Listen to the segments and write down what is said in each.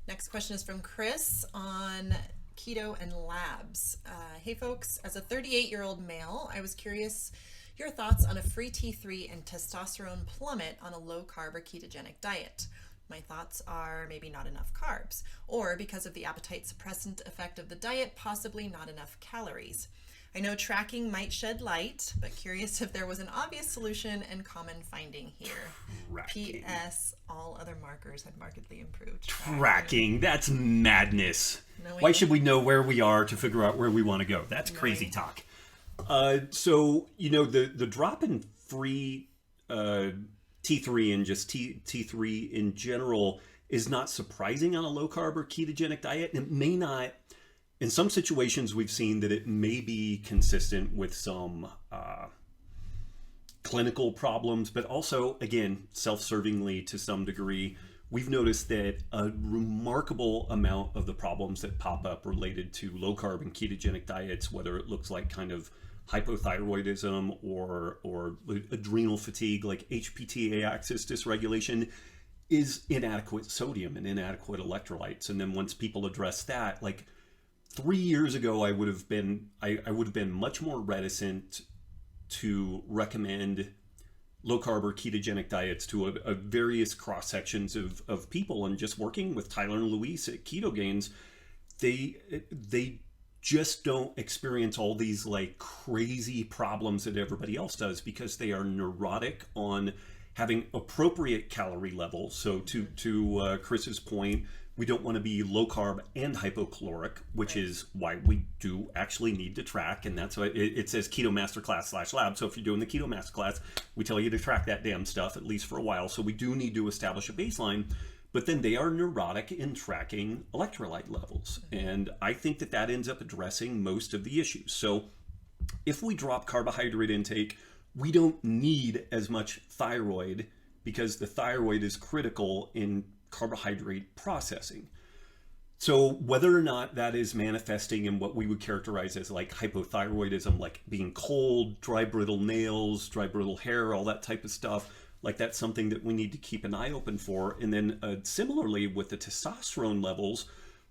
Next question is from Chris on keto and labs. Hey folks, as a 38-year-old male, I was curious your thoughts on a free T3 and testosterone plummet on a low carb or ketogenic diet. My thoughts are maybe not enough carbs, or because of the appetite suppressant effect of the diet, possibly not enough calories. I know tracking might shed light, but curious if there was an obvious solution and common finding here. Tracking. P.S. All other markers had markedly improved. Tracking. That's madness. Knowing- Why should we know where we are to figure out where we want to go? That's crazy talk. So, the drop in free T3 and just T3 in general is not surprising on a low carb or ketogenic diet. It may not, in some situations we've seen that it may be consistent with some clinical problems, but also, again, self-servingly to some degree, we've noticed that a remarkable amount of the problems that pop up related to low carb and ketogenic diets, whether it looks like kind of hypothyroidism or adrenal fatigue like HPTA axis dysregulation, is inadequate sodium and inadequate electrolytes. And then once people address that, like 3 years ago, I would have been much more reticent to recommend low carb or ketogenic diets to a various cross sections of people. And just working with Tyler and Luis at Keto Gains, they just don't experience all these like crazy problems that everybody else does because they are neurotic on having appropriate calorie levels. So to Chris's point, we don't want to be low carb and hypocaloric, which is why we do actually need to track. And that's why it says Keto Masterclass /lab. So if you're doing the Keto Masterclass, we tell you to track that damn stuff, at least for a while. So we do need to establish a baseline. But then they are neurotic in tracking electrolyte levels. And I think that ends up addressing most of the issues. So if we drop carbohydrate intake, we don't need as much thyroid because the thyroid is critical in carbohydrate processing. So whether or not that is manifesting in what we would characterize as like hypothyroidism, like being cold, dry brittle nails, dry brittle hair, all that type of stuff, like that's something that we need to keep an eye open for. And then similarly with the testosterone levels,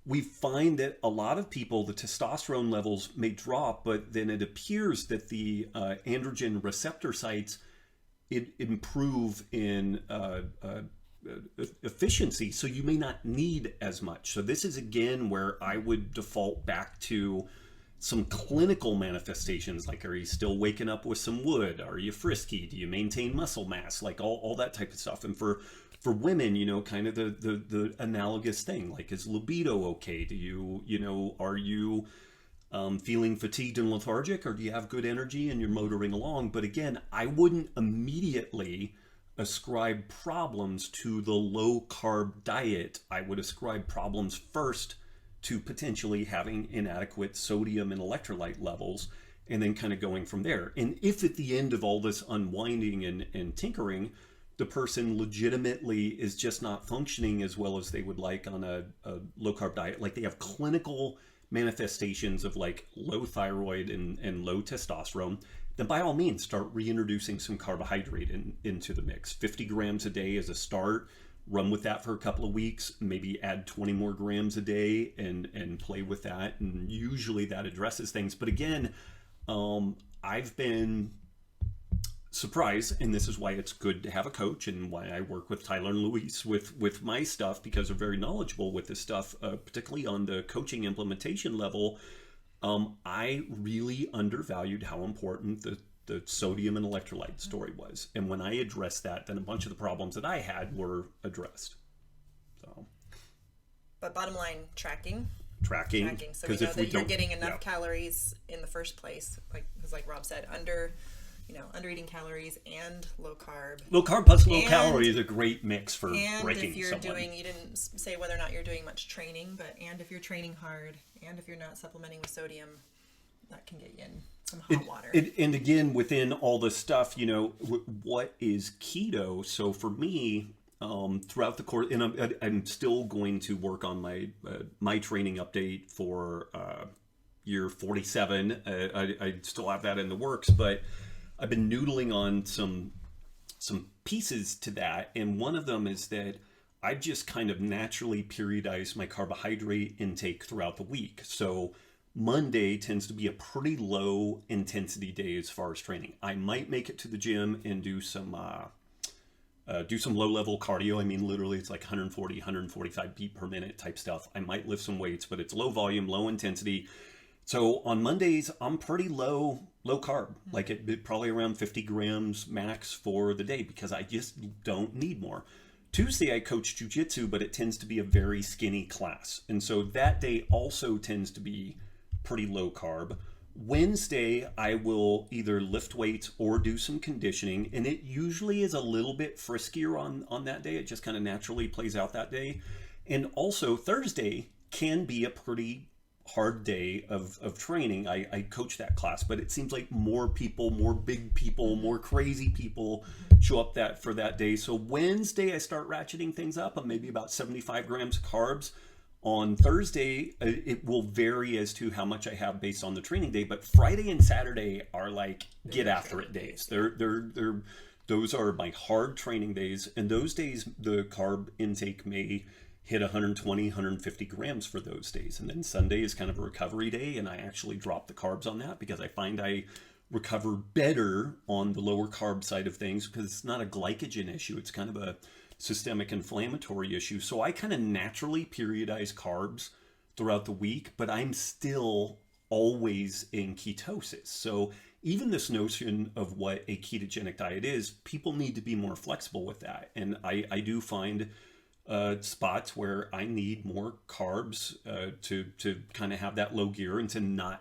we find that a lot of people, the testosterone levels may drop, but then it appears that the androgen receptor sites improve in efficiency. So you may not need as much. So this is again where I would default back to some clinical manifestations, like are you still waking up with some wood? Are you frisky? Do you maintain muscle mass? Like all that type of stuff. And for women, kind of the analogous thing, like is libido okay? Do you, are you feeling fatigued and lethargic, or do you have good energy and you're motoring along? But again, I wouldn't immediately ascribe problems to the low carb diet. I would ascribe problems first to potentially having inadequate sodium and electrolyte levels, and then kind of going from there. And if at the end of all this unwinding and tinkering, the person legitimately is just not functioning as well as they would like on a low carb diet, like they have clinical manifestations of like low thyroid and low testosterone, then by all means start reintroducing some carbohydrate into the mix. 50 grams a day as a start. Run with that for a couple of weeks, maybe add 20 more grams a day and play with that. And usually that addresses things. But again, I've been surprised, and this is why it's good to have a coach and why I work with Tyler and Luis with my stuff, because they're very knowledgeable with this stuff, particularly on the coaching implementation level. I really undervalued how important the sodium and electrolyte story was. And when I addressed that, then a bunch of the problems that I had were addressed. So, but bottom line, tracking. So we know that you're getting enough calories in the first place, like Rob said, under eating calories and low carb. Low carb plus low calorie is a great mix for breaking someone. You didn't say whether or not you're doing much training, and if you're training hard, and if you're not supplementing with sodium, that can get you in some hot water. And again, within all this stuff, what is keto? So for me, throughout the course, and I'm still going to work on my training update for year 47. I still have that in the works, but I've been noodling on some pieces to that, and one of them is that I just kind of naturally periodize my carbohydrate intake throughout the week. So Monday tends to be a pretty low intensity day as far as training. I might make it to the gym and do some low level cardio. I mean, literally it's like 140, 145 beat per minute type stuff. I might lift some weights, but it's low volume, low intensity. So on Mondays, I'm pretty low carb, like it probably around 50 grams max for the day because I just don't need more. Tuesday, I coach jujitsu, but it tends to be a very skinny class. And so that day also tends to be pretty low carb. Wednesday, I will either lift weights or do some conditioning. And it usually is a little bit friskier on that day. It just kind of naturally plays out that day. And also Thursday can be a pretty hard day of training. I coach that class, but it seems like more people, more big people, more crazy people show up for that day. So Wednesday, I start ratcheting things up. I'm maybe about 75 grams of carbs. On Thursday, it will vary as to how much I have based on the training day, but Friday and Saturday are like get after it days. Those are my hard training days, and those days the carb intake may hit 120, 150 grams for those days. And then Sunday is kind of a recovery day, and I actually drop the carbs on that because I find I recover better on the lower carb side of things because it's not a glycogen issue. It's kind of a systemic inflammatory issue. So I kind of naturally periodize carbs throughout the week, but I'm still always in ketosis. So even this notion of what a ketogenic diet is, people need to be more flexible with that. And I do find spots where I need more carbs to kind of have that low gear and to not